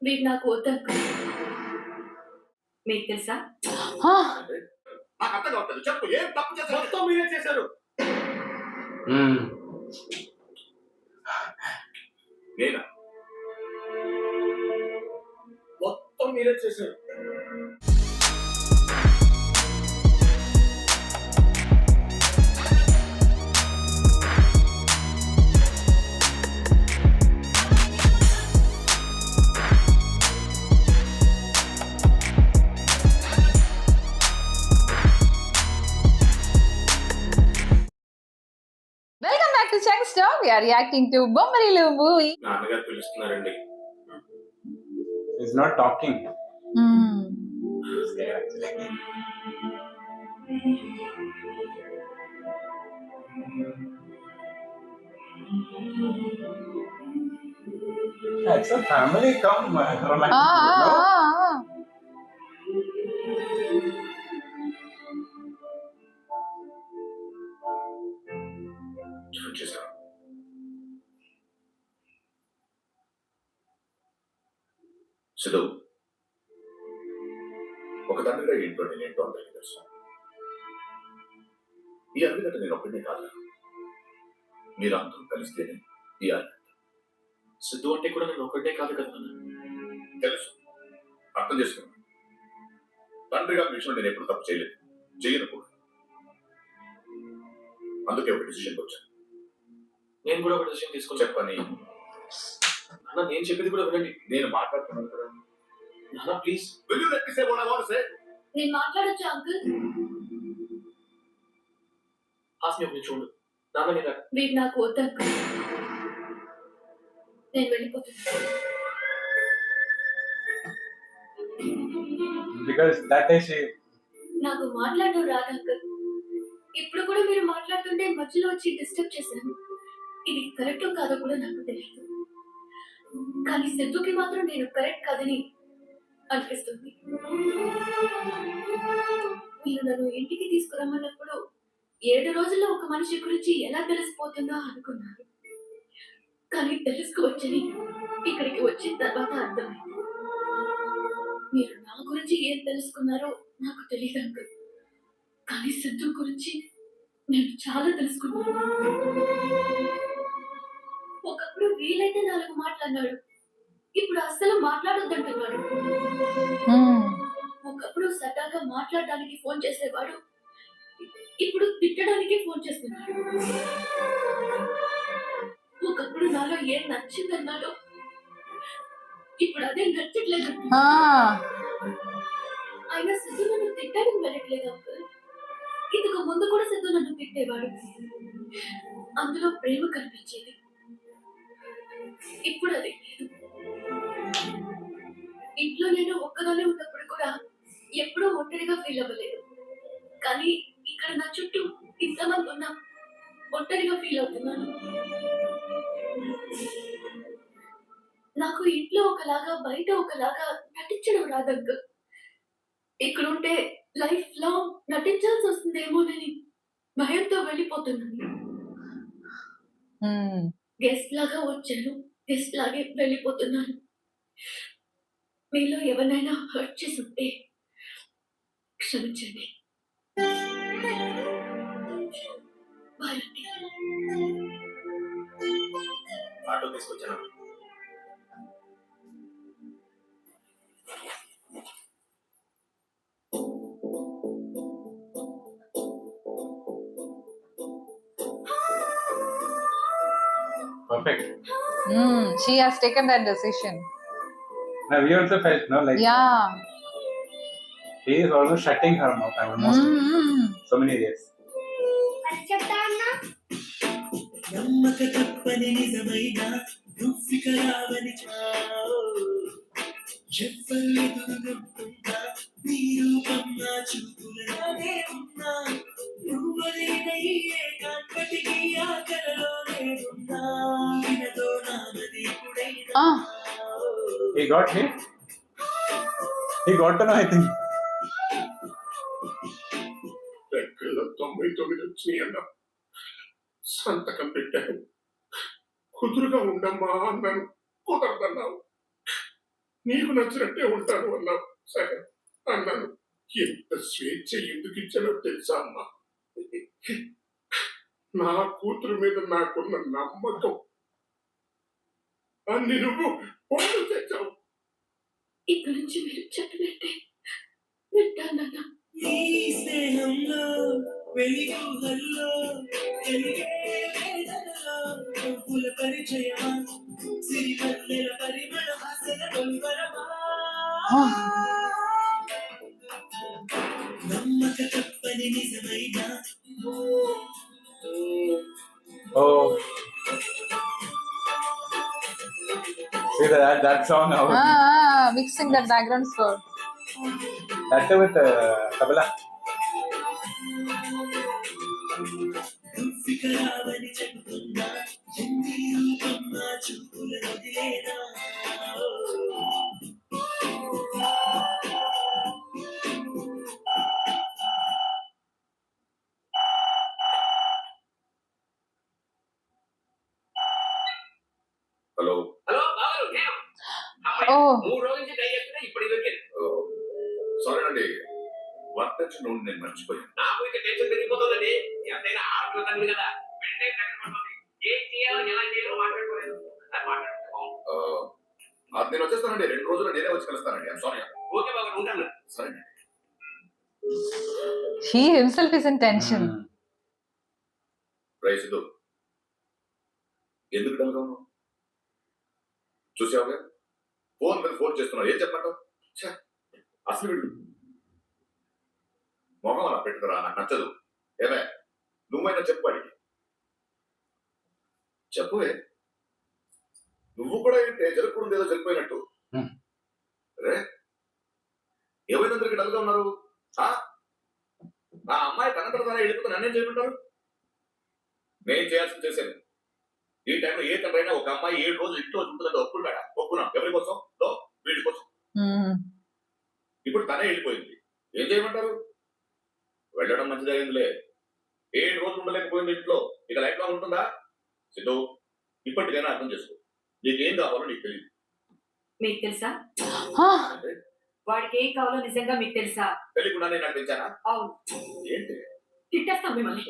మీరు నాకు వద్దక్క. మీకు తెలుసా? నాకు అర్థం కావట్లేదు. చెప్పు, ఏం తప్పు చేశారు? మొత్తం మీరే చేశారు. నేనా? మొత్తం మీరే చేశారు. Welcome back to Chang Star. We are reacting to Bommarilu movie. నాన్నగారు పిలుస్తున్నారండి. He's not talking. It's a family come romantic. No? Phone చేశారు. సిద్ధు, ఒక తండ్రిగా ఏంటో నేనేంటో అందరికీ తెలుసు. ఈ అరవిందట నేను ఒక్కడే కాదు, మీరు అందరూ కలిస్తేనే ఈ అరవింద. సిద్ధు అంటే కూడా నేను ఒకటే కాదు కదా నాన్న. తెలుసు, అర్థం చేసుకున్నాను. తండ్రిగా విషయంలో నేను ఎప్పుడు తప్పు చేయలేదు, చేయను కూడా. అందుకే ఒక డిసిషన్కి వచ్చాను. నేను కూడా ఒక డిసిషన్ తీసుకొని చెప్పని నాన్న, నేను చెప్పేది కూడా వినండి. నేను మాట్లాడుతున్నాను కదా. నాన్న please. Will you let me say what I want to say? నేను మాట్లాడొచ్చా అంకుల్? హాస్ని ఒక చూడు నాన్న. నేను మీరు నాకు వద్దక్క. నేను వెళ్ళిపోతున్నాను. Because that day she. నాకు మాట్లాడడం రాదు అంకుల్. ఇప్పుడు కూడా మీరు మాట్లాడుతుంటే మధ్యలో వచ్చి డిస్టర్బ్ చేశాను. ఇది కరెక్టో కాదో కూడా నాకు తెలియదు. కానీ సిద్ధుకి మాత్రం నేను కరెక్ట్ కాదని అనిపిస్తుంది. మీరు నన్ను ఇంటికి తీసుకురమ్మన్నప్పుడు 7 రోజుల్లో ఒక మనిషి గురించి ఎలా తెలిసిపోతుందో అనుకున్నాను. కానీ తెలుసుకోవచ్చని ఇక్కడికి వచ్చిన తర్వాత అర్థమైంది. మీరు నా గురించి ఏం తెలుసుకున్నారో నాకు తెలియదు అంకుల్. కానీ సిద్ధు గురించి నేను చాలా తెలుసుకున్నాను. ఒకప్పుడు వీలైతే 4 మాట్లాడినాడు, ఇప్పుడు అస్సలు మాట్లాడొద్దంటున్నాడు. ఒకప్పుడు సరదాగా మాట్లాడడానికి ఫోన్ చేసేవాడు, ఇప్పుడు తిట్టడానికి ఫోన్ చేస్తున్నాడు. ఒకప్పుడు నాలో ఏం నచ్చిందన్నాడో, ఇప్పుడు అదే నచ్చట్లేదు. ఆయన సిద్ధు నన్ను తిట్టడానికి వెళ్ళట్లేదు అంకుల్. ఇందుకు ముందు కూడా సిద్ధు నన్ను తిట్టేవాడు, అందులో ప్రేమ కనిపించేది. ఇప్పుడు అది లేదు. ఇంట్లో నేను ఒక్కదానే ఉన్నప్పుడు కూడా ఎప్పుడూ ఒంటరిగా ఫీల్ అవ్వలేదు. కానీ ఇక్కడ నా చుట్టూ ఇంతమంది ఉన్నా ఒంటరిగా ఫీల్ అవుతున్నాను. నాకు ఇంట్లో ఒకలాగా బయట ఒకలాగా నటించడం రాదంకు. ఇక్కడ ఉంటే లైఫ్ లాంగ్ నటించాల్సి వస్తుందేమోనని భయంతో వెళ్ళిపోతున్నాను. గెస్ట్ లాగా వచ్చాను, గెస్ట్ లాగే వెళ్ళిపోతున్నాను. మీలో ఎవరినైనా హర్ట్ చేసి ఉంటే క్షమించండి. ఆటో తీసుకొచ్చాను. Perfect. She has taken that decision. Now we also felt no like. Yeah. He is almost shutting her mouth. Almost. So many days. నమ్మక తప్పని నిజమైన దుఃఖికరావని చావో చెప్పల్లి దుర్గంగా నీ రూపం నా చూపులనే ఉన్నా నువ్వలేనయ్యే కాన్పటికి ఆకలలోనే ఉన్నా వినదో నాదది కుడైనా. He got hit. He got to know, I think. 99 వచ్చినాయి అన్న. సంతకం పెట్టాను. కుదురుగా ఉండమ్మా అన్నాను, కుదరదన్నావు. నీకు నచ్చినట్టే ఉంటాను అన్నావు. సరే అన్నాను. ఎంత స్వేచ్ఛ ఎందుకు ఇచ్చానో తెలుసా అమ్మా? నా కూతురు మీద నాకున్న నమ్మకం అన్ని నువ్వు పొందు తెచ్చావు. ఇక్కడి నుంచి మీరు చెప్పినట్టే వింటానన్నా. ఈ స్నేహంలో వెలిగుహల్లో వెలిగే వేదనలో పువ్వుల పరిచయమా సిరిమల్లెల పరిమళ ఆశల తొలివరమా నమ్మక తప్పని నిజమైన Oh, see that song now. Mixing that background score. That with tabla. ఫికరావని చెబుతున్నా ఎన్ని రూపం నా చూపుల వదిలేనా హలో. హలో బావగారు నేను Oh, 3 రోజుల నుంచి ట్రై చేస్తున్నా ఇప్పుడు దొరికింది. సారీ అండి, వర్క్ టెన్షన్ ఉండి నేను మర్చిపోయాను. నాకు ఇక టెన్షన్ పెరిగిపోతుందండి. ఎంతైనా ఆటలు తండ్రి కదా వెంటనే దగ్గర పడుతుంది. ఏం చేయాలో ఎలా చేయాలో మాట్లాడుకోలేదు. అది మాట్లాడుకుంటాం. అది నేను వచ్చేస్తానండి, 2 రోజులు నేనే వచ్చి కలుస్తానండి. సారీ. ఓకే బాగా ఉంటాను. సరే అండి. he himself is in tension. Rice ఎందుకు డల్గా ఉన్నావు? చూసావుగా, ఫోన్ మీద ఫోన్ చేస్తున్నావు. ఏం చెప్పంటావు? అసలు వీడు మొహం అలా పెట్టుకురా, నాకు నచ్చదు. ఏమే నువ్వైనా చెప్పు అడిగి చెప్పువే. నువ్వు కూడా ఏంటే జరుపుకుంది ఏదో జరిగిపోయినట్టు. రే ఏమైనందరికి డల్గా ఉన్నారు? నా అమ్మాయి కన్నతరదానే వెళ్ళిపోతే నన్నేం చేయమంటారు? నేను చేయాల్సింది చేశాను. ఈ టైంలో ఏ తండ్రైనా ఒక అమ్మాయి 7 రోజులు ఇంట్లో ఉంటుందంటే ఒప్పుకుంటాడా? ఒప్పుకున్నాం. ఎవరి కోసం? వీడి కోసం. ఇప్పుడు తనే వెళ్ళిపోయింది. ఏం చేయమంటారు? వెళ్ళడం మంచిదైందిలే. 7 రోజులు ఉండలేకపోయింది ఇంట్లో, ఇక లైఫ్ లో ఉంటుందా? సిద్ధు, ఇప్పటికైనా అర్థం చేసుకో. నీకేం కావాలో నీకు తెలియదు. మీకు తెలుసా అంటే వాడికి ఏం కావాలో నిజంగా మీకు తెలుసా? తెలియకుండా నేను నడిపించానా? అవును. ఏంటి? తిట్టేస్తాం మిమ్మల్ని.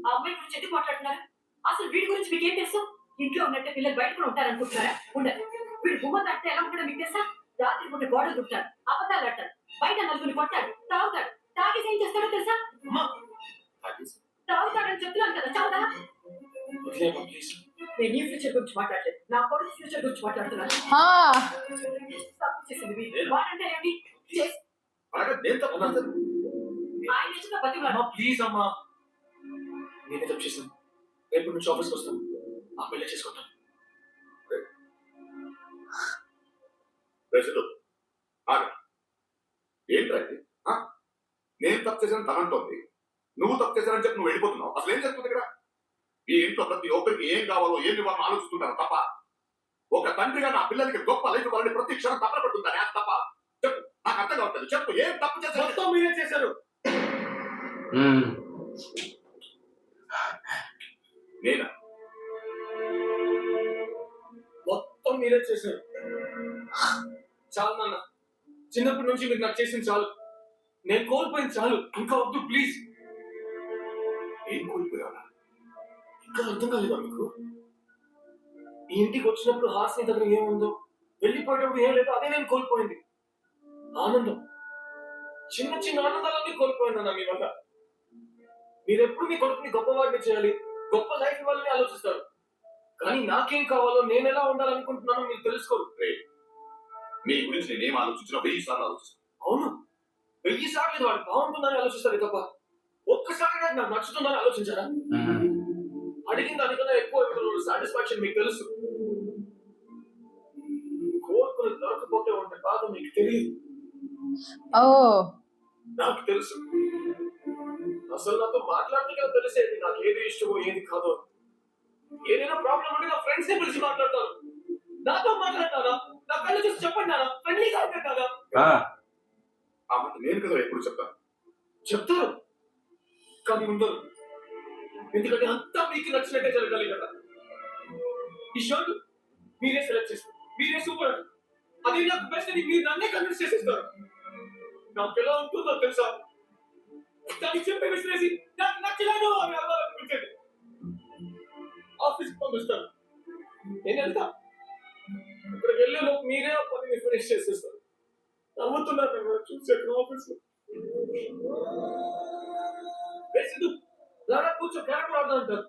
ఆ అమ్మాయి గురించి ఎందుకు మాట్లాడుతున్నారు? అసలు వీడి గురించి మీకు ఏం తెలుసు? ఇంట్లో ఉన్నట్టే పిల్లలు బయట కూడా ఉంటారనుకుంటున్నారా? ఉండరు. వీడు బొమ్మ తాడితే ఎలా ఉంటాడో మీకు తెలుసా? రాత్రి పూట గోడలు దుట్టాడు, అబద్ధాలు ఆడతాడు, బయట నలుగురిని కొట్టాడు, తాగుతాడు. తాగేసి ఏం చేస్తాడో తెలుసా? తాగుతాడని చెప్తున్నాను కదా, చావుదా? వదిలేమ్మా ప్లీజ్. నేను నీ ఫ్యూచర్ గురించి మాట్లాడలేదు, నా కొడుకు ఫ్యూచర్ గురించి మాట్లాడుతున్నాను. తప్పు చేసింది వీడు. వాడంటే ఏంటి? నేను తప్పున్నాను. ఆయన నిజంగా బతికున్నాడు. అమ్మా ప్లీజ్ అమ్మా, నేనే తప్పు చేశాను. రేపు నుంచి ఆఫీస్కి వస్తాను, ఆ పెళ్లి చేసుకుంటాను. సిద్ధు ఏంటి? నేను తప్పు చేశాను తనంటోంది, నువ్వు తప్పు చేశానని చెప్పి నువ్వు వెళ్ళిపోతున్నావు. అసలు ఏం చెప్తుంది ఇక్కడ? ఈ ఇంట్లో ప్రతి ఒక్కరికి ఏం కావాలో ఏం ఇవ్వాలో ఆలోచిస్తుంటారు తప్ప ఒక తండ్రిగా నా పిల్లలకి గొప్ప లైఫ్ ఇవ్వాలని ప్రతి క్షణం తప్పన పడుతుందని అది తప్ప. చెప్పు, నాకు అర్థం కావట్లేదు. చెప్పు, ఏం తప్పు చేశాను? మొత్తం మీరే చేశారు. నేనా? మొత్తం మీరే చేశారు. చాలు నాన్న, చిన్నప్పటి నుంచి మీరు నాకు చేసింది చాలు. నేను కోల్పోయింది చాలు, ఇంకా వద్దు ప్లీజ్. ఏం కోల్పోయావా? ఇంకా అర్థం కాలేదా మీకు? ఈ ఇంటికి వచ్చినప్పుడు హాస్ని దగ్గర ఏముందో, వెళ్ళిపోయేటప్పుడు ఏం లేదో అదే నేను కోల్పోయింది. ఆనందం, చిన్న చిన్న ఆనందాలన్నీ కోల్పోయినా మీ వల్ల. మీరెప్పుడు మీ కొడుకుని గొప్పవాడిని చేయాలి, గొప్ప లైఫ్ ఇవ్వాలని ఆలోచిస్తారు. కానీ నాకేం కావాలో, నేను ఎలా ఉండాలనుకుంటున్నానో మీరు తెలుసుకోరు. మీ గురించి నేనేం ఆలోచించినా 1000 సార్లు ఆలోచిస్తాను. అవును, 1000 సార్లు వాడు బాగుంటుందని ఆలోచిస్తారు తప్ప ఒక్కసారి నాకు నచ్చుతుందని ఆలోచించారా? అడిగిన దానికన్నా ఎక్కువ సాటిస్ఫాక్షన్ మీకు తెలుసు. కోరుకుని దొరకపోతే ఉంటే బాధ మీకు తెలియదు. నాకు తెలుసు. అసలు నాతో మాట్లాడితే కదా తెలిసేది నాకు ఏది ఇష్టమో ఏది కాదో. ఏదైనా ప్రాబ్లం ఉంటే నా ఫ్రెండ్స్ ని పిలిచి మాట్లాడతాను. నాతో మాట్లాడతానా? నా కళ్ళు చూసి చెప్పండి నాన్న, ఫ్రెండ్లీగా ఉంటాను. ఆ మాట నేను కదా ఎప్పుడు చెప్తాను. చెప్తారు కానీ ఉండరు. ఎందుకంటే అంతా మీకు నచ్చినట్టే జరగాలి కదా. ఈ షర్ట్ మీరే సెలెక్ట్ చేస్తారు, మీరే సూపర్ అంటారు. అది నాకు బెస్ట్ అని మీరు నన్నే కన్విన్స్ చేసేస్తారు. నాకు ఎలా ఉంటుందో తెలుసా? దానికి చెప్పే విసిరేసి నాకు నచ్చలేదు అని అవ్వాలనిపించేది. ఆఫీస్కి పంపిస్తాను, నేను వెళ్తా. ఇక్కడికి వెళ్ళే లోపు మీరే ఆ పనిని ఫినిష్ చేసేస్తారు. నవ్వుతున్నారు నన్ను చూసి అక్కడ ఆఫీస్లో. రాడా కూర్చో, క్యారెక్టర్ ఆడదా అంటారు.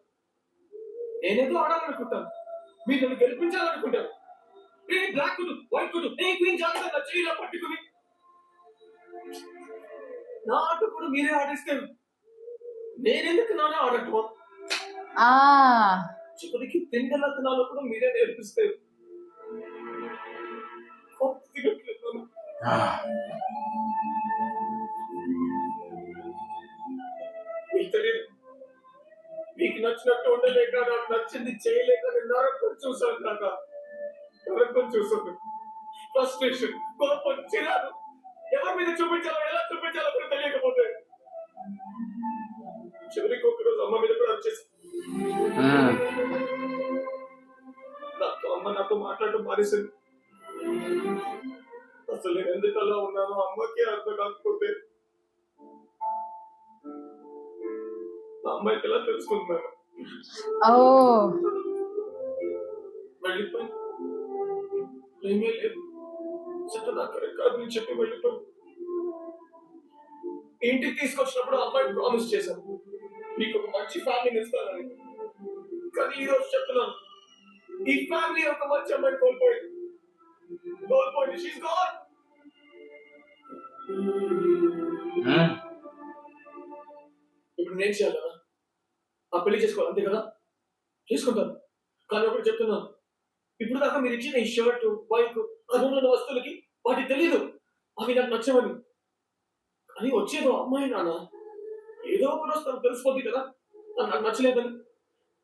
నేనేదో ఆడాలనుకుంటాను, మీరు నన్ను గెలిపించాలనుకుంటారు. నేను బ్లాక్ కుడు, వైట్ కుడు, నేను క్వీన్ జాగ్రత్త నా చేయిలో పట్టుకుని నా ఆట కూడా మీరే ఆడిస్తే నేనెందుకు నానే ఆడటం? Ah. చివరికి తిండలతనాలు కూడా మీరే నేర్పిస్తే Ah. మీకు తెలియదు, మీకు నచ్చినట్టు ఉండలేక నాకు నచ్చింది చేయలేక నేను నరకం చూసాను. కాక నరకం చూసాను. ఫ్రస్ట్రేషన్, కోపం, చిరాకు ఎవరి మీద చూపించాలో ఎలా చూపించాలో కూడా తెలియకపోతే చివరికి ఒకరోజు అమ్మ మీద కూడా వచ్చేసి నాతో అమ్మ నాతో మాట్లాడటం మానేసింది. అసలు నేను ఎందుకు అలా ఉన్నానో అమ్మకి అర్థం కాకపోతే మా అమ్మాయికి ఎలా తెలుసుకుంటున్నాను. Oh. వెళ్ళిపోయి ఏమీ లేదు, చెట్టు నాకు కాదు అని చెప్పి వెళ్ళిపోయి ఇంటికి తీసుకొచ్చినప్పుడు అమ్మాయికి ప్రామిస్ చేశాను మీకు ఒక మంచి ఫ్యామిలీని ఇస్తానని. కానీ ఈ రోజు చెప్తున్నాను, ఈ ఫ్యామిలీ ఒక మంచి అమ్మాయిని కోల్పోయింది. She's gone. ఇప్పుడు నేను చేయాలా? ఆ పెళ్లి చేసుకోవాలి అంతే కదా? చేసుకుంటాను. కానీ ఒకటి చెప్తున్నాను, ఇప్పుడు దాకా మీరు ఇచ్చిన ఈ షర్ట్, బైక్, అదున్న వస్తువులకి వాటి తెలీదు, అవి నాకు నచ్చవని. కానీ వచ్చేదో అమ్మాయి నాన్న, ఏదో ఒక రోజు తను తెలిసిపోద్ది కదా నాకు నచ్చలేదని.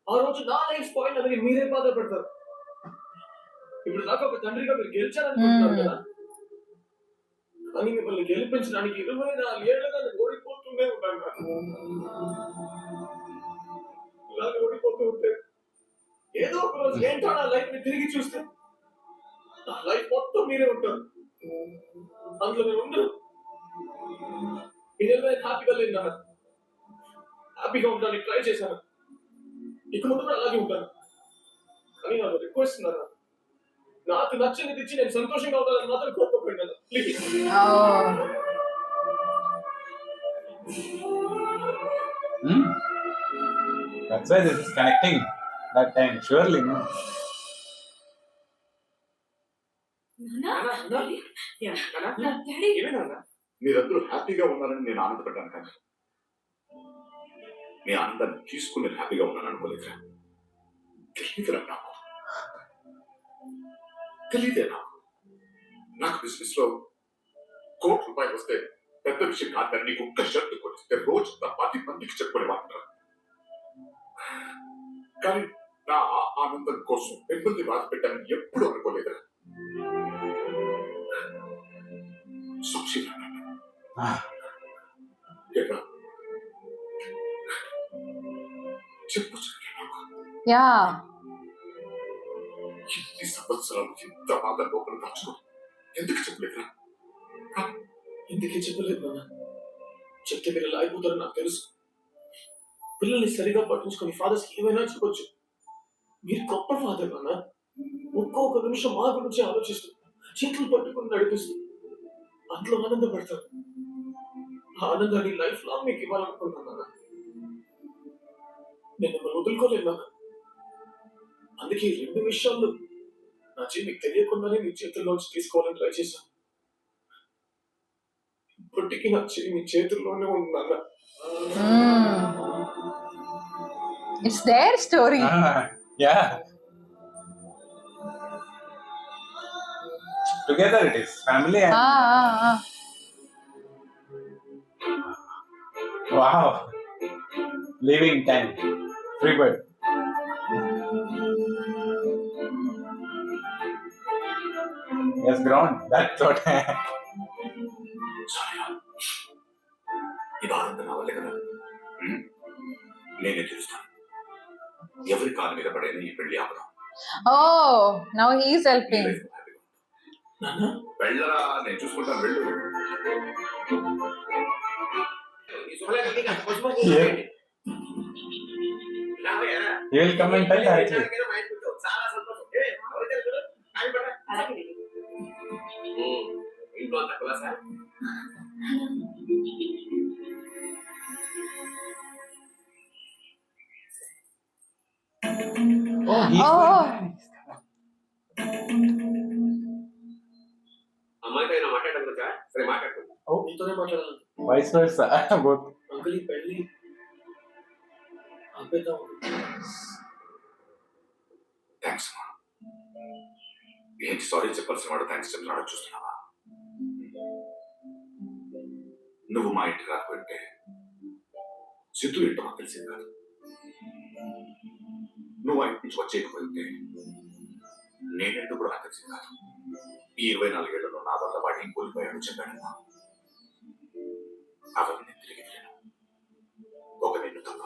ఆ రోజు నా లైఫ్ స్పాయిల్ అని మీరే బాధపడతారు. ఇప్పుడు దాకా ఒక తండ్రిగా మీరు గెలిచారనుకుంటున్నారు కదా, కానీ మిమ్మల్ని గెలిపించడానికి 24 ఏళ్ళుగా నేను ఓడిపోతూనే ఉంటాను. ఇలాగే ఓడిపోతూ ఉంటే ఏదో ఒక రోజు ఏంటో నా లైఫ్ ని తిరిగి చూస్తే నా లైఫ్ మొత్తం మీరే ఉంటారు. అందులో నేను ఉండను. ఈ నెల హ్యాపీగా లేదు, హ్యాపీగా ఉండడానికి ట్రై చేశాను. ఇక ముందు కూడా అలాగే ఉంటాను. కానీ నాకు రిక్వెస్ట్ ఉన్నాను, నాకు నచ్చింది ఇచ్చి నేను సంతోషంగా ఉండాలని మాత్రం కోరుకోకండి. Please. That's why this is connecting that time. Surely, no? మీరందరూ హ్యాపీగా ఉన్నారని నేను ఆనందపడ్డాను, కానీ మీ ఆనందాన్ని తీసుకుని నేను హ్యాపీగా ఉన్నాను అనుకోలేదురా. తెలియదురా నాకు, తెలియదే నాకు బిజినెస్ లో ₹1,00,00,000 వస్తే పెద్ద విషయం కాదు, కానీ నీకు ఒక్క షర్ట్ కొనిస్తే రోజు 10 మందికి చెప్పుకునేవాడు. కానీ నా ఆనందం కోసం మిమ్మల్ని బాధ పెట్టాలని ఎప్పుడు అనుకోలేదురా. చెప్పు Yeah. ఇన్ని సంవత్సరాలు ఇంత బాధ లోపల దాచుకోండి, ఎందుకు చెప్పలేదురా? ఎందుకే చెప్పలేదు నాన్న? చెప్తే పిల్లలు అయిపోతారు నాకు తెలుసు. పిల్లల్ని సరిగా పట్టించుకొని ఫాదర్స్ ఏమైనా చెప్పొచ్చు. మీరు గొప్ప ఫాదర్ నాన్న. ఒక్కొక్క నిమిషం మా గురించి ఆలోచిస్తూ చేతులు పట్టుకుని నడిపిస్తూ అందులో ఆనందపడతారు. ఆ ఆనందాన్ని లైఫ్ లాంగ్ మీకు ఇవ్వాలనుకుంటున్నాను. నేను మిమ్మల్ని వదులుకోలేదు నాన్న. అందుకే 2 విషయాల్లో నా చేయి మీకు తెలియకుండానే మీ చేతుల్లోంచి తీసుకోవాలని ట్రై చేశాను. ఇప్పటికీ నా చేయి మీ చేతుల్లోనే ఉంది నాన్న. It's their story. Yeah. Together it is family. And wow. Leaving time. Free bird. Yes, ground. That's what. ఈ బాధంతా నా వల్లే కదా. నేనే తెలుస్తాను, ఎవరి కాలు మీద పడైనా ఈ పెళ్లి ఆపదాం. Oh, now he's helping. నాన్న వెళ్ళరా, నేను చూసుకుంటాను, వెళ్ళు. ఈ శుభలేఖకి అంత పసుపు కుంకుమ ఏంటి? రావయ్యా. He will come and tell directly. మా ఇంటికి వచ్చావు. చాలా సంతోషం. ఎవరైతే చూడు, ఆయన పడ్డా. అలాగే ఇంట్లో అంత కులాసా? Oh, he's Oh. అమ్మాయితో అయినా మాట్లాడడం గురించా? సరే మాట్లాడుకుందాం. నీతోనే మాట్లాడాలి vice versa. Both. అంకుల్ ఈ పెళ్లి ఆపేద్దాం. థ్యాంక్స్ అమ్మా. ఏంటి సారీ చెప్పాల్సిన వాడు థ్యాంక్స్ చెప్తున్నాడో చూస్తున్నావా? నువ్వు మా ఇంటికి రాకపోతే సిద్ధు ఏంటో మాకు తెలిసింది కాదు. నువ్వు ఆ ఇంటి నుంచి వచ్చేయకపోతే నేనేంటో కూడా నాకు తెలిసింది కాదు. ఈ 24 ఏళ్లలో నా వల్ల వాడిని ఏం కోల్పోయాడో చెప్పాడమ్మా. అవన్నీ నేను తిరిగి వెళ్ళాను. ఒక నిన్ను తప్ప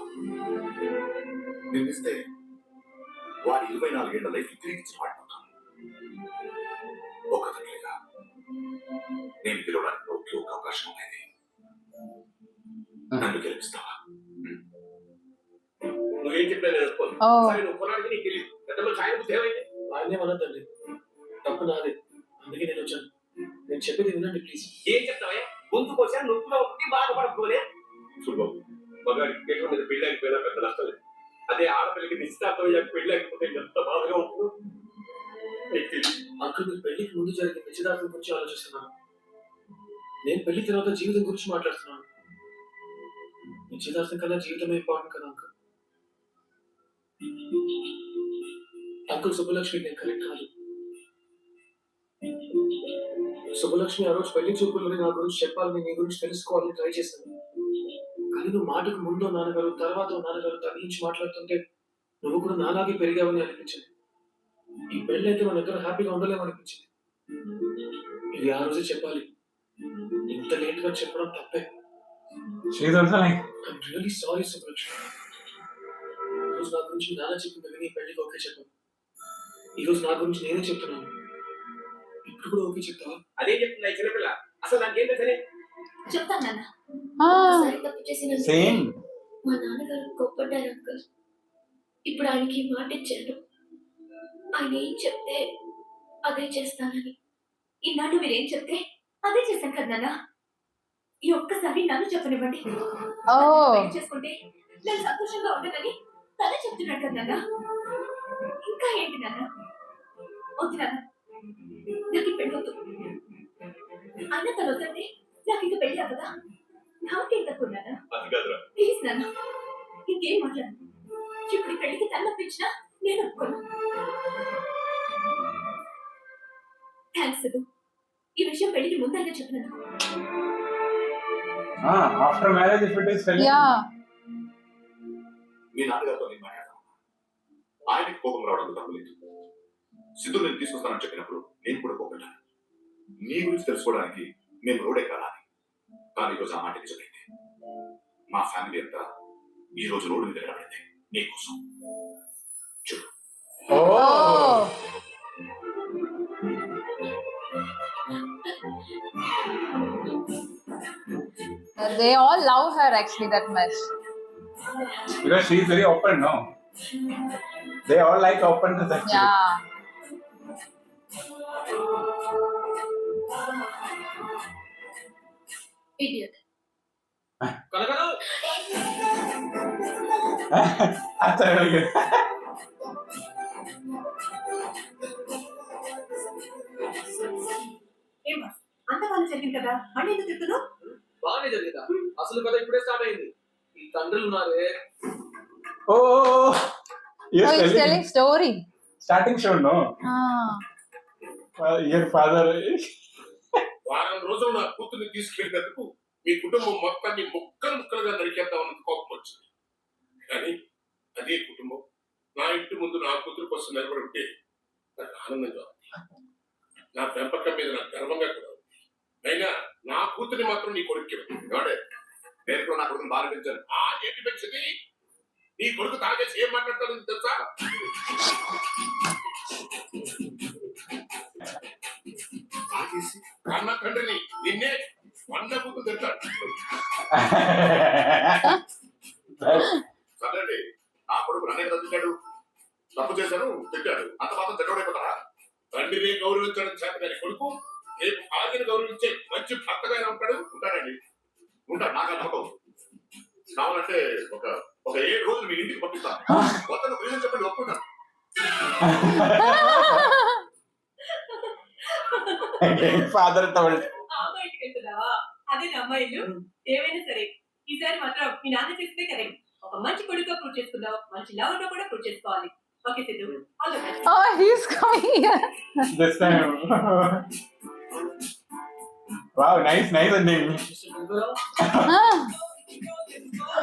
నిన్నిస్తే వాడి 24 ఏళ్ల లైఫ్ తిరిగి ఇచ్చిన వాడిపోతాను. ఒక తండ్రిగా నేను గెలవడానికి ఒకే ఒక అవకాశం ఉండేది. నన్ను గెలిపిస్తావా? నువ్వేం చెప్పినా నేను ఒప్పుకోను. Oh. సరే, నువ్వు కొనడానికి నీకు తెలియదు. పెద్దమ్మ సాయం బుద్ధి ఏమైంది? ఆయనే అనొద్దండి, తప్పు నాదే. అందుకే నేను వచ్చాను. నేను చెప్పేది వినండి ప్లీజ్. ఏం చెప్తావా? గొంతు కోసా నొప్పిగా ఉంటుంది, బాధపడకపోలే. శుభం, మగాడికి కేకల మీద పెళ్లి ఆగిపోయినా పెద్ద నష్టం లేదు. అదే ఆడపిల్లకి నిశ్చితార్థం అయ్యాక పెళ్లి ఆగిపోతే ఎంత బాధగా ఉంటుందో నీకు తెలియదు. అంకుల్ మీరు పెళ్లికి ముందు జరిగిన నిశ్చితార్థం గురించి ఆలోచిస్తున్నాను. నేను పెళ్లి తర్వాత జీవితం గురించి మాట్లాడుతున్నాను. నిశ్చితార్థం కన్నా జీవితమే ఇంపార్టెంట్ కదా అంకుల్. అంకుల్ సుబ్బలక్ష్మి నేను కరెక్ట్ కాదు. సుబ్బలక్ష్మి ఆ రోజు పెళ్లి చూపుల్లోనే నా గురించి చెప్పాలని, నీ గురించి తెలుసుకోవాలని ట్రై చేశాను. కానీ నువ్వు మాటకు ముందో నాన్నగారు, తర్వాత నాన్నగారు తగిలించి మాట్లాడుతుంటే నువ్వు కూడా నాలాగే పెరిగావని అనిపించింది. ఈ పెళ్లి అయితే మన ఇద్దరు హ్యాపీగా ఉండలేమనిపించింది. ఇది ఆ రోజే చెప్పాలి. ఇంత లేట్ గా చెప్పడం తప్పే. She's also like, I'm really sorry Subbalakshmi. ఈ రోజు నా గురించి మీ నాన్న చెప్పింది విని పెళ్లికి ఓకే చెప్పాను. ఈ రోజు నా గురించి నేనే చెప్తున్నాను. ఇప్పుడు కూడా ఓకే చెప్తావా? అదే చెప్తున్నా ఈ చిన్నపిల్ల. అసలు నాకేం తెలుసని? చెప్తాను నాన్న. Ah. ఒకసారి తప్పు చేసిన same. మా నాన్నగారు కోప్పడ్డారు అంకుల్. ఇప్పుడు ఆయనకి మాట ఇచ్చాను, ఆయన ఏం చెప్తే అదే చేస్తానని. ఈనాడు మీరేం చెప్తే అదే చేశాను కదా నాన్న. ఈ ఒక్కసారి నన్ను చెప్పనివ్వండి. Oh. పెళ్లి చేసుకుంటే నేను సంతోషంగా ఉండనని తనే చెప్తున్నాడు కదా నాన్న. ఇంకా ఏంటి నాన్న? వద్దు నాన్న, నాకు ఈ పెళ్లి వద్దు. అన్న తను వద్దంటే నాకు ఇంకా పెళ్లి అవ్వదా? నాకేం తక్కువ నాన్న? అది కాదురా. ప్లీజ్ నాన్న, ఇంకేం మాట్లాడు. ఇప్పుడు ఈ పెళ్లికి తల్లొప్పించినా నేను ఒప్పుకోను. థ్యాంక్స్ సిద్ధు, ఈ విషయం పెళ్లికి ముందైనా చెప్పినందుకు. After marriage, if it is telling. Yeah. మీ నాన్నగారితో నేను మాట్లాడతాను. ఆయనకి కోపం రావడం తప్పలేదు. సిద్ధు నేను తీసుకొస్తానని చెప్పినప్పుడు నేను కూడా కోపడ్డాను. నీ గురించి తెలుసుకోవడానికి మేము రోడే కావాలి. కానీ ఈరోజు ఆ మాట నిజమైంది. మా ఫ్యామిలీ అంతా ఈ రోజు రోడ్డు మీద నిలబడింది నీకోసం. చూడు, Oh. They all love her actually that much. Because she is very open, no? They all like openness actually. Yeah. Idiot. కనకను That's very good. ఏమా అంతకాలం జరిగింది కదా, మళ్ళీ ఎందుకు తిరుగుతున్నావు? బాగానే జరిగిందా? అసలు కదా ఇప్పుడే స్టార్ట్ అయింది. ఈ తండ్రులు ఉన్నారే. Oh, you're Oh, he's telling telling story. starting show, no? Ah. Your father. వారం రోజులు నా కూతుర్ని తీసుకెళ్ళినందుకు మీ కుటుంబం మొత్తాన్ని ముక్కలు ముక్కలుగా నరికేద్దామని కోపం వచ్చింది. కానీ అదే కుటుంబం నా ఇంటి ముందు నా కూతురు కోసం నిలబడి ఉంటే నాకు ఆనందంగా ఉంది. నా పెంపకం మీద నాకు గర్వంగా కూడా ఉంది. అయినా నా కూతుర్ని మాత్రం నీ కొడుకు నేను కూడా నా కొడుకుని బాగా పెంచాను. ఏంటి పెంచింది? నీ కొడుకు తాగేసి ఏం మాట్లాడతాడు తెలుసా? అన్న తండ్రిని నిన్నే వంద బుక్కు తింటాడు. సరేండి, నా కొడుకు నన్నే కదా తిట్టాడు, తప్పు చేశాను తిట్టాడు, అంత మాత్రం తిట్టడైపోతారా? తండ్రిని గౌరవించడం చేత కానీ కొడుకు రేపు భార్యను గౌరవించే మంచి భర్తగా ఉంటాడు. ఉంటాడండి, ఉంటాడు. నాకు నమ్మకం. కావాలంటే ఒక ఒక 7 రోజులు మీ ఇంటికి పంపిస్తాను. కొత్త రీజన్ చెప్పండి, ఒప్పుకుంటాను. Father told. ఆ అమ్మాయికి వెళ్తున్నావా? అదే నా అమ్మాయిలు. ఏమైనా సరే ఈసారి మాత్రం మీ నాన్న చేస్తే కరెక్ట్. ఒక మంచి కొడుకు ప్రూవ్ చేసుకున్నావు, మంచి లవర్ కూడా ప్రూవ్ చేసుకోవాలి. Okay Siddhu, all the best. Oh, he's coming here. This time. Wow, nice ending. Ah.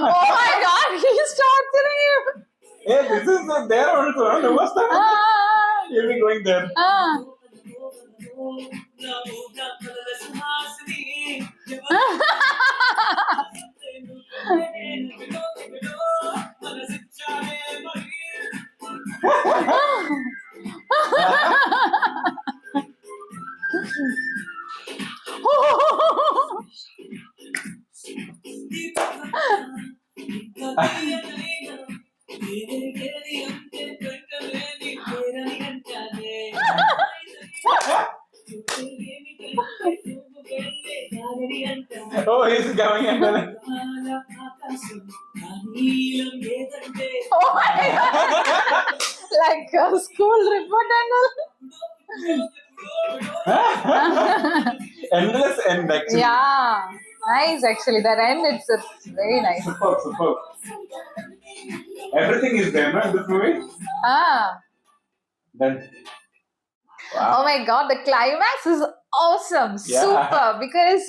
Oh my God, he's torturing you. Hey, this is there also. No, what's that? Ah. You'll be going there. Ah. Oh, he's coming and Oh my God. Like a school report and all. endless end actually. Yeah, nice actually. That end, it's very nice. Superb. Everything is there, no, in this movie? Ah. Then. Oh my God, the climax is awesome, Yeah. super, because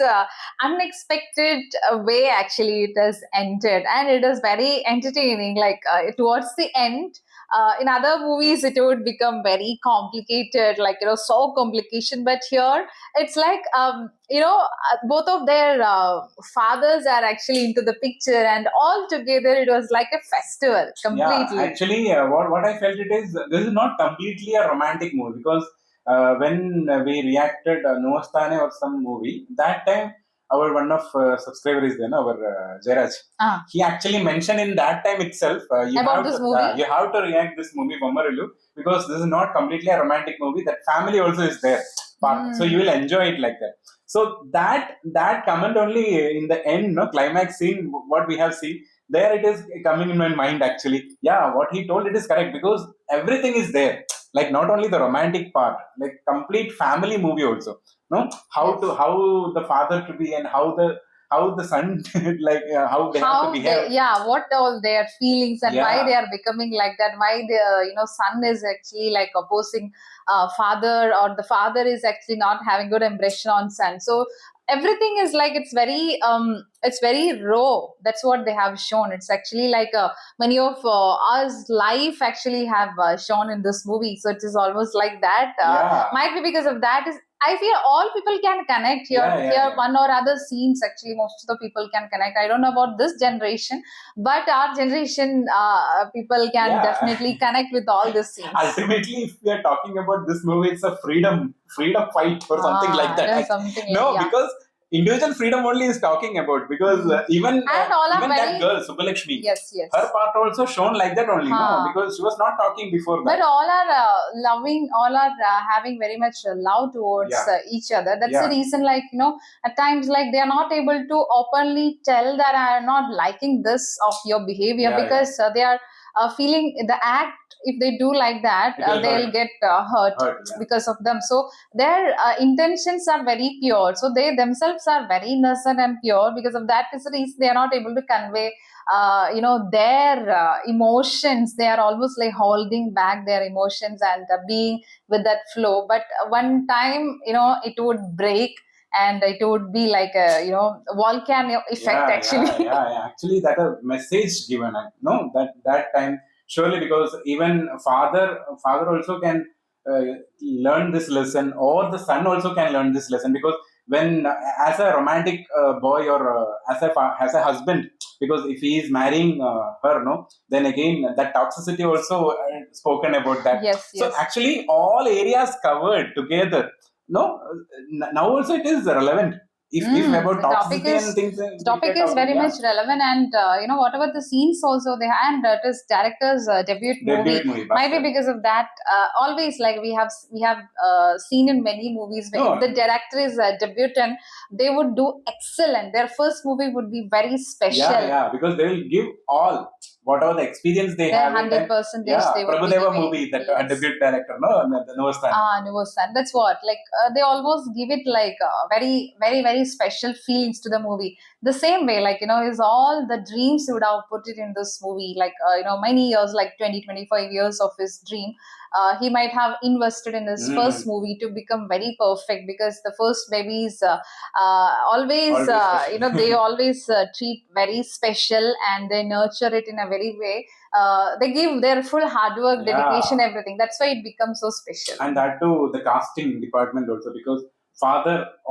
unexpected way actually it has ended, and it is very entertaining. Like towards the end, in other movies it would become very complicated, like so complication. But here it's like both of their fathers are actually into the picture, and all together it was like a festival completely. Yeah, actually, what I felt it is, this is not completely a romantic movie, because when we reacted Nuastane or some movie, that time our one of subscriber is there, no, our Jairaj. Ah. He actually mentioned in that time itself, About this movie? you have to react this movie Bommarilu, because this is not completely a romantic movie. That family also is there, so you will enjoy it like that. So that comment only in the end, no, climax scene, what we have seen there, it is coming in my mind actually. Yeah, what he told, it is correct, because everything is there. Like not only the romantic part, like complete family movie also. No, how the father to be, and how the son like how they have to behave. What all their feelings, and why Yeah. they are becoming like that, why the son is actually like opposing father, or the father is actually not having good impression on son. So everything is like, it's very raw. That's what they have shown. It's actually like many of us life actually have shown in this movie. So it is almost like that. Yeah. Might be because of that is, I feel all people can connect here. Yeah. One or other scenes, actually, most of the people can connect. I don't know about this generation, but our generation people can Yeah. definitely connect with all these scenes. Ultimately, if we are talking about this movie, it's a freedom fight or something like that. There's something No, yeah. because individual freedom only is talking about, because even And all are even very- that girl Subbalakshmi, Yes. her part also shown like that only, no, because she was not talking before that. But all are loving, all are having very much love towards Yeah. each other. That's Yeah. the reason, like, at times, like, they are not able to openly tell that I am not liking this of your behavior, Yeah, because they are feeling the act. If they do like that, It will they'll hurt. get hurt Yeah. because of them. So their intentions are very pure. So they themselves are very innocent and pure. Because of that is the reason they are not able to convey their emotions. They are almost like holding back their emotions and being with that flow. But one time, it would break, and it would be like a volcano effect actually. Yeah. Actually, that a message given. No, that time surely, because even father also can learn this lesson, or the son also can learn this lesson, because when as a romantic boy, or as a husband, because if he is marrying her, no, then again that toxicity also spoken about that. Yes. So actually all areas covered together. no, now also it is relevant. If about the topic toxicity is and things, the topic is very much relevant, and whatever the scenes also they have, and it is director's debut movie. movie. Might be because of that. Always like we have seen in many movies where No. if the director is a debutant, they would do excellent. Their first movie would be very special. Yeah, because they will give all whatever the experience they Their have. 100%. Yeah, They would be Prabhudeva giving. movie, that Yes. debut director, no, Nuvastan. Nuvosan. That's what. Like they almost give it like very, very, very special feelings to the movie. The same way, like is all the dreams he would have put it in this movie. Like many years, like 20, 25 years of his dream. He might have invested in his first movie to become very perfect, because the first babies always Always they always treat very special, and they nurture it in a very way. They give their full hard work, Yeah. dedication, everything. That's why it becomes so special. And that too, the casting department also, because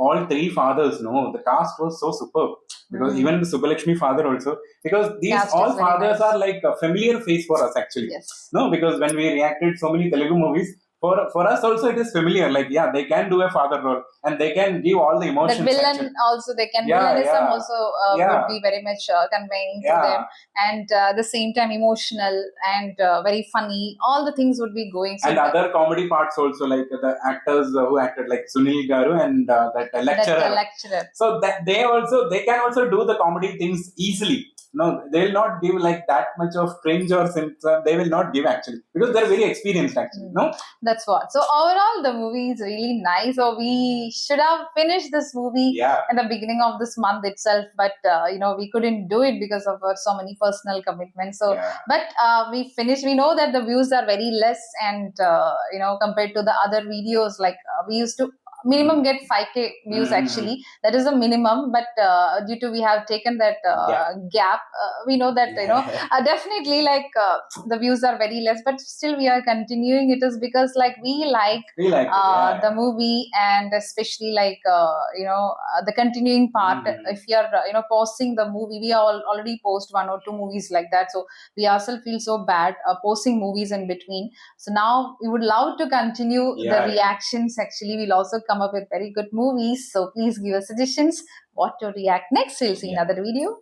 all three fathers, no, the cast was so superb. Because even the Subbalakshmi father also, because these Cast all is very fathers nice. are like a familiar face for us actually. Yes. No, because when we reacted so many Telugu movies, for us also it is familiar. Like they can do a father role, and they can give all the That emotions. villain actually. also, they can Yeah, villainism yeah. also Yeah. would be very much conveying to Yeah. them, and at the same time emotional and very funny. All the things would be going. So And other comedy parts also, like the actors who acted, like Sunil Garu and that lecturer. that lecturer. So that they can also do the comedy things easily. No, they will not give like that much of cringe or sense. They will not give actually, because they're very experienced actually. No, That's what. So overall, the movie is really nice. So we should have finished this movie yeah, at the beginning of this month itself, but we couldn't do it because of so many personal commitments. So yeah. but we finished. We know that the views are very less, and compared to the other videos, like we used to minimum get 5k views. Actually, that is a minimum, but due to we have taken that gap, we know that definitely like the views are very less, but still we are continuing. It is because like we like We like it, yeah. the movie, and especially like the continuing part. If you are pausing the movie, we already post 1 or 2 movies like that, so we ourselves feel so bad posting movies in between. So now we would love to continue the reactions. Actually, we'll also come up with very good movies, so please give us suggestions what to react next. We'll see in another video.